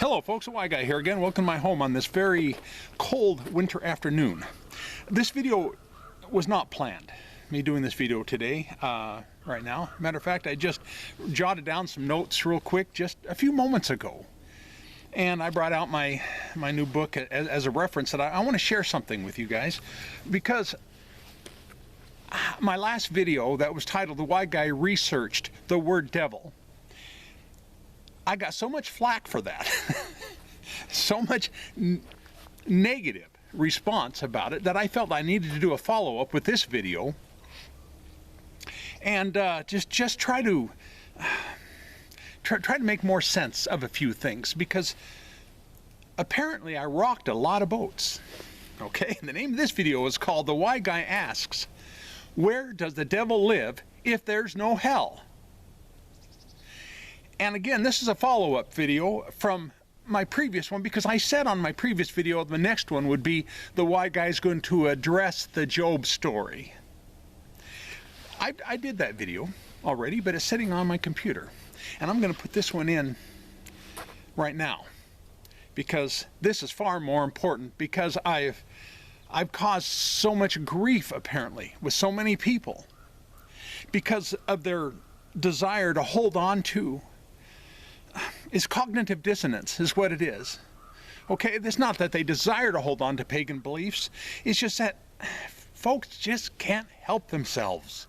Hello folks, the Y Guy here again. Welcome to my home on this very cold winter afternoon. This video was not planned, me doing this video today, right now. Matter of fact, I just jotted down some notes real quick just a few moments ago. And I brought out my new book as a reference that I want to share something with you guys. Because my last video that was titled The Y Guy Researched the Word Devil, I got so much flack for that, so much negative response about it, that I felt I needed to do a follow-up with this video and just try to make more sense of a few things, because apparently I rocked a lot of boats. Okay, and the name of this video is called The Y Guy Asks, Where Does the Devil Live If There's No Hell? And again, this is a follow-up video from my previous one, because I said on my previous video the next one would be the Y Guy's going to address the Job story. I did that video already, but it's sitting on my computer. And I'm going to put this one in right now, because this is far more important, because I've caused so much grief, apparently, with so many people because of their desire to hold on to is cognitive dissonance, is what it is. Okay, it's not that they desire to hold on to pagan beliefs, it's just that folks just can't help themselves.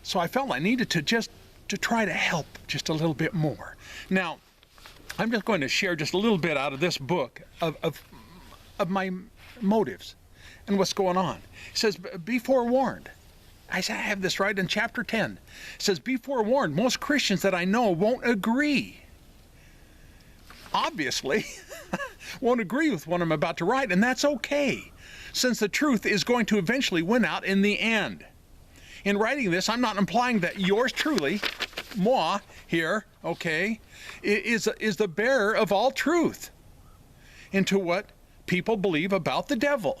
So I felt I needed to try to help just a little bit more. Now, I'm just going to share just a little bit out of this book of my motives and what's going on. It says, be forewarned. I have this right in chapter 10. It says, be forewarned, most Christians that I know won't agree. Obviously, won't agree with what I'm about to write, and that's okay, since the truth is going to eventually win out in the end. In writing this, I'm not implying that yours truly, moi, here, okay, is the bearer of all truth into what people believe about the devil.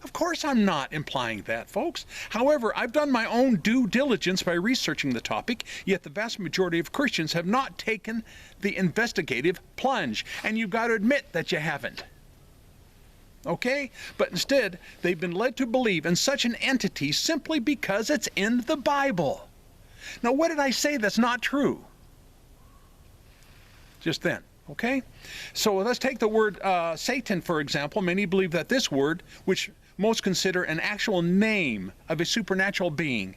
Of course I'm not implying that, folks. However, I've done my own due diligence by researching the topic, yet the vast majority of Christians have not taken the investigative plunge. And you've got to admit that you haven't. Okay? But instead, they've been led to believe in such an entity simply because it's in the Bible. Now, what did I say that's not true? Just then. Okay? So let's take the word Satan, for example. Many believe that this word, which most consider an actual name of a supernatural being,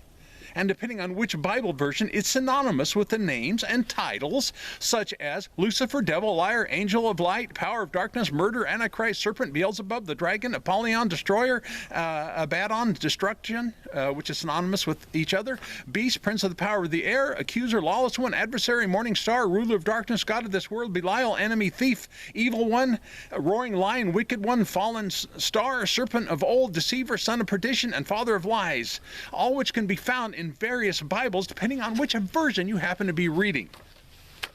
and depending on which Bible version, it's synonymous with the names and titles such as Lucifer, devil, liar, angel of light, power of darkness, murder, antichrist, serpent, Beelzebub, the dragon, Apollyon, destroyer, Abaddon, destruction, which is synonymous with each other, beast, prince of the power of the air, accuser, lawless one, adversary, morning star, ruler of darkness, god of this world, Belial, enemy, thief, evil one, roaring lion, wicked one, fallen star, serpent of old, deceiver, son of perdition, and father of lies, all which can be found in various Bibles, depending on which version you happen to be reading.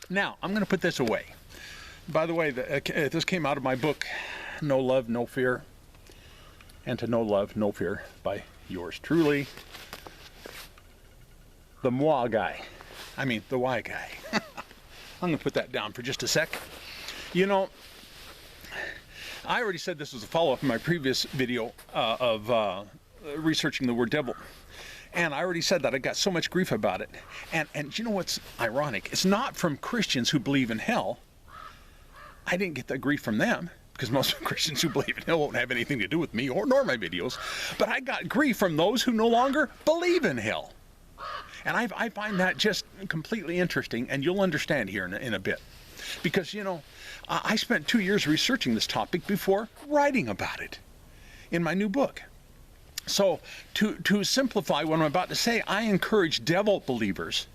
Now, I'm going to put this away. By the way, this came out of my book, No Love, No Fear, and To Know Love, No Fear, by yours truly, the moi guy. I mean, the Y Guy. I'm going to put that down for just a sec. You know, I already said this was a follow-up in my previous video of researching the word devil. And I already said that I got so much grief about it. And you know what's ironic? It's not from Christians who believe in hell. I didn't get that grief from them, because most Christians who believe in hell won't have anything to do with me nor my videos. But I got grief from those who no longer believe in hell. And I find that just completely interesting, and you'll understand here in a bit. Because, you know, I spent 2 years researching this topic before writing about it in my new book. So, to simplify what I'm about to say, I encourage devil believers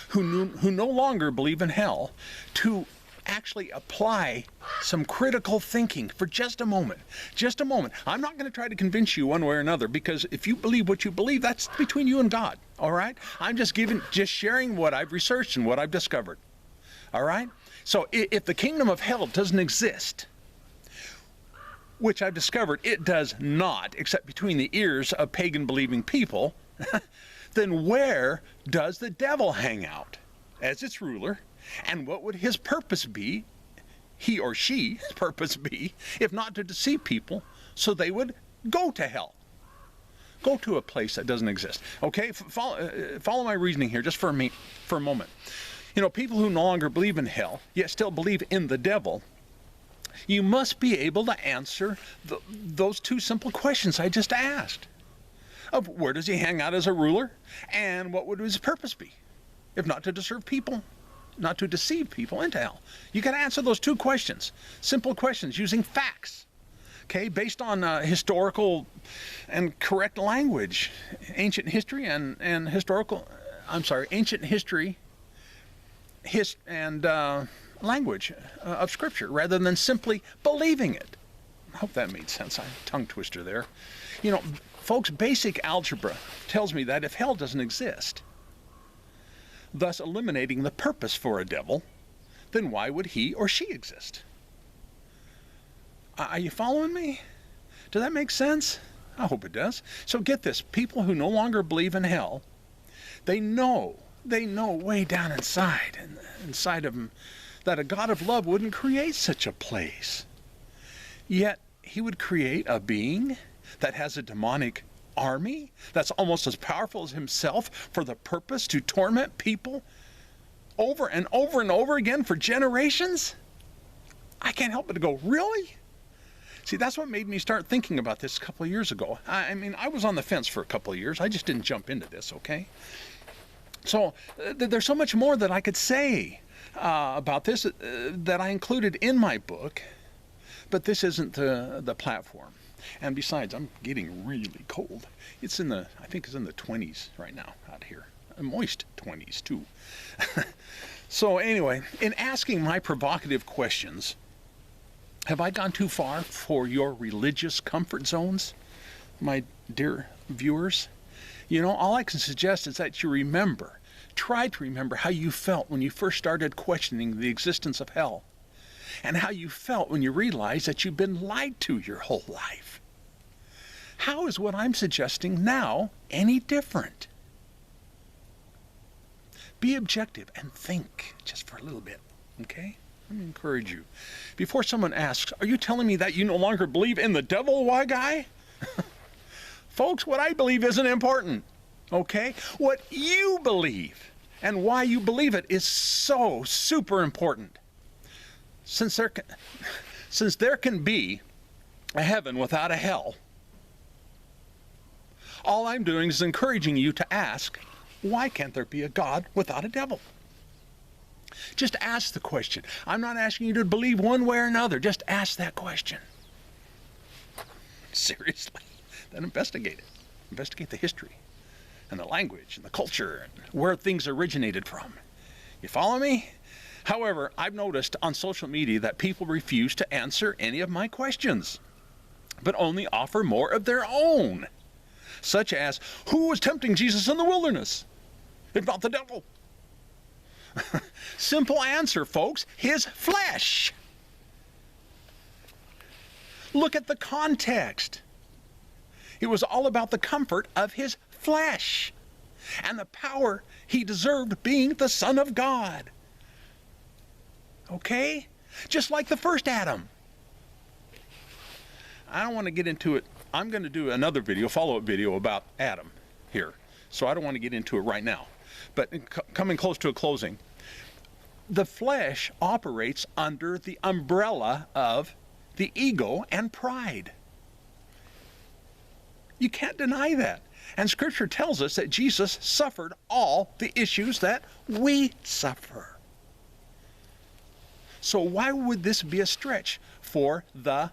who no longer believe in hell to actually apply some critical thinking for just a moment. Just a moment. I'm not going to try to convince you one way or another, because if you believe what you believe, that's between you and God. All right? I'm just sharing what I've researched and what I've discovered. All right? So, if the kingdom of hell doesn't exist, which I've discovered it does not, except between the ears of pagan-believing people, then where does the devil hang out as its ruler, and what would his purpose be he or she's purpose be if not to deceive people so they would go to hell? Go to a place that doesn't exist. Okay, follow my reasoning here just for a moment. You know, people who no longer believe in hell, yet still believe in the devil, you must be able to answer those two simple questions I just asked. Of where does he hang out as a ruler, and what would his purpose be? If not to deceive people into hell. You got to answer those two questions. Simple questions using facts. Okay, based on historical and correct language, ancient history and ancient history and language of Scripture, rather than simply believing it. I hope that made sense. Tongue twister there. You know, folks, basic algebra tells me that if hell doesn't exist, thus eliminating the purpose for a devil, then why would he or she exist? Are you following me? Does that make sense? I hope it does. So get this, people who no longer believe in hell, they know way down inside of them that a God of love wouldn't create such a place. Yet he would create a being that has a demonic army that's almost as powerful as himself for the purpose to torment people over and over and over again for generations? I can't help but to go, really? See, that's what made me start thinking about this a couple of years ago. I mean, I was on the fence for a couple of years. I just didn't jump into this, okay? So there's so much more that I could say about this that I included in my book, but this isn't the platform. And besides, I'm getting really cold. I think it's in the 20s right now out here. Moist 20s too. So anyway, in asking my provocative questions, have I gone too far for your religious comfort zones, my dear viewers? You know, all I can suggest is that you try to remember how you felt when you first started questioning the existence of hell, and how you felt when you realized that you've been lied to your whole life. How is what I'm suggesting now any different? Be objective and think just for a little bit, okay? Let me encourage you. Before someone asks, are you telling me that you no longer believe in the devil, why guy? Folks, what I believe isn't important, okay? What you believe and why you believe it is so super important. Since there can be a heaven without a hell, all I'm doing is encouraging you to ask, why can't there be a God without a devil? Just ask the question. I'm not asking you to believe one way or another. Just ask that question. Seriously. Then investigate it. Investigate the history and the language and the culture and where things originated from. You follow me? However, I've noticed on social media that people refuse to answer any of my questions, but only offer more of their own, such as, who was tempting Jesus in the wilderness, if not the devil? Simple answer, folks, his flesh. Look at the context. It was all about the comfort of his flesh and the power he deserved, being the Son of God. Okay? Just like the first Adam. I don't want to get into it. I'm going to do another video, follow-up video about Adam here. So I don't want to get into it right now. But coming close to a closing, the flesh operates under the umbrella of the ego and pride. You can't deny that. And Scripture tells us that Jesus suffered all the issues that we suffer. So why would this be a stretch for the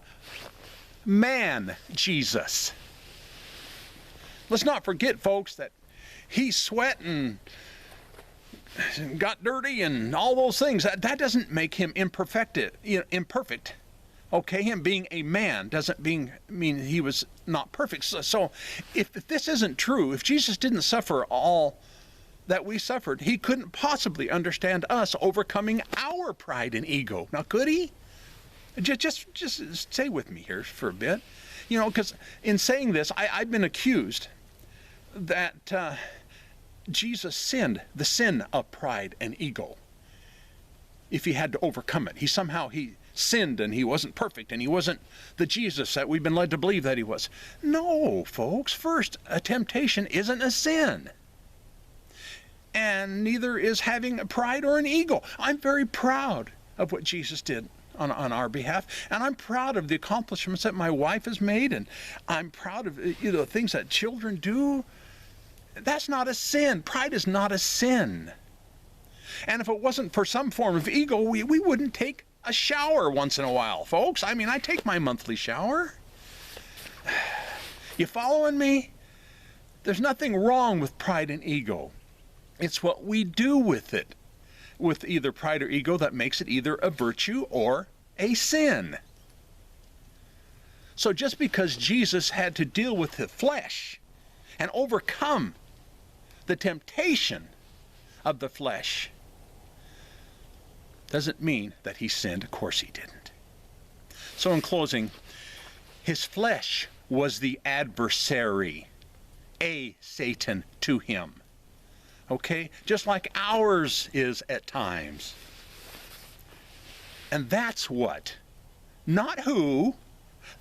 man Jesus? Let's not forget, folks, that he sweat and got dirty and all those things. That doesn't make him imperfect. Okay, him being a man doesn't mean he was not perfect. So if this isn't true, if Jesus didn't suffer all that we suffered, he couldn't possibly understand us overcoming our pride and ego. Now, could he? Just stay with me here for a bit. You know, because in saying this, I've been accused that Jesus sinned the sin of pride and ego. If he had to overcome it, he sinned and he wasn't perfect and he wasn't the Jesus that we've been led to believe that he was. No, folks. First, a temptation isn't a sin. And neither is having a pride or an ego. I'm very proud of what Jesus did on our behalf, and I'm proud of the accomplishments that my wife has made, and I'm proud of the things that children do. That's not a sin. Pride is not a sin. And if it wasn't for some form of ego, we wouldn't take a shower once in a while, folks. I mean, I take my monthly shower. You following me? There's nothing wrong with pride and ego. It's what we do with it, with either pride or ego, that makes it either a virtue or a sin. So just because Jesus had to deal with the flesh and overcome the temptation of the flesh doesn't mean that he sinned. Of course he didn't. So in closing, his flesh was the adversary, a Satan to him. Okay? Just like ours is at times. And that's what, not who,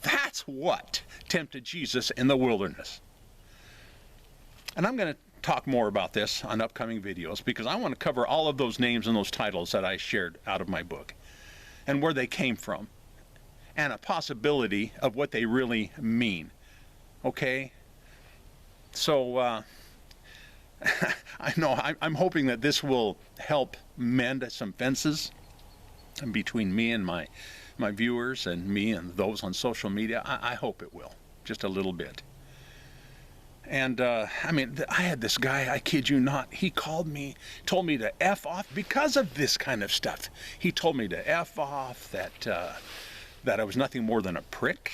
that's what tempted Jesus in the wilderness. And I'm going to talk more about this on upcoming videos because I want to cover all of those names and those titles that I shared out of my book and where they came from and a possibility of what they really mean. Okay? So, I know, I'm hoping that this will help mend some fences between me and my viewers and me and those on social media. I hope it will, just a little bit. And, I mean, I had this guy, I kid you not, he called me, told me to F off because of this kind of stuff. He told me to F off, that I was nothing more than a prick.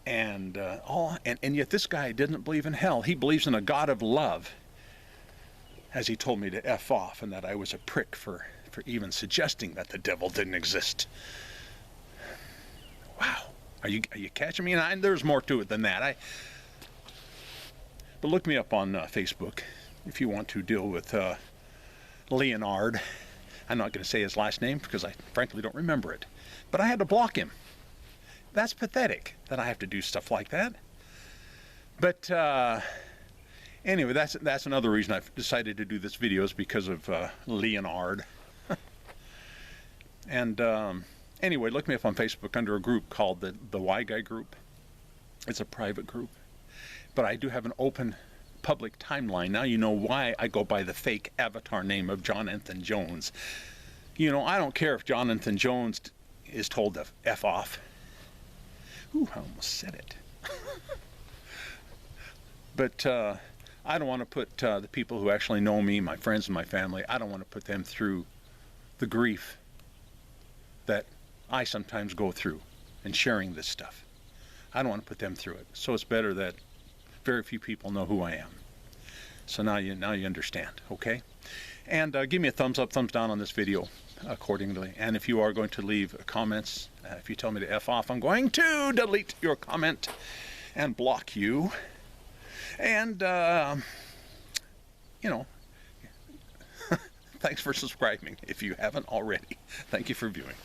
And yet this guy didn't believe in hell. He believes in a God of love, as he told me to F off, and that I was a prick for even suggesting that the devil didn't exist. Wow. Are you catching me? And there's more to it than that. But look me up on Facebook if you want to deal with Leonard. I'm not going to say his last name because I frankly don't remember it. But I had to block him. That's pathetic that I have to do stuff like that. But anyway, that's another reason I've decided to do this video, is because of Leonard. And anyway, look me up on Facebook under a group called the Y Guy group. It's a private group. But I do have an open public timeline. Now you know why I go by the fake avatar name of Jonathan Jones. You know, I don't care if Jonathan Jones is told to F off. Ooh, I almost said it. But I don't want to put the people who actually know me, my friends and my family, I don't want to put them through the grief that I sometimes go through in sharing this stuff. I don't want to put them through it. So it's better that very few people know who I am. So now you understand, okay? And give me a thumbs up, thumbs down on this video accordingly. And if you are going to leave comments, if you tell me to F off, I'm going to delete your comment and block you. And, you know, thanks for subscribing if you haven't already. Thank you for viewing.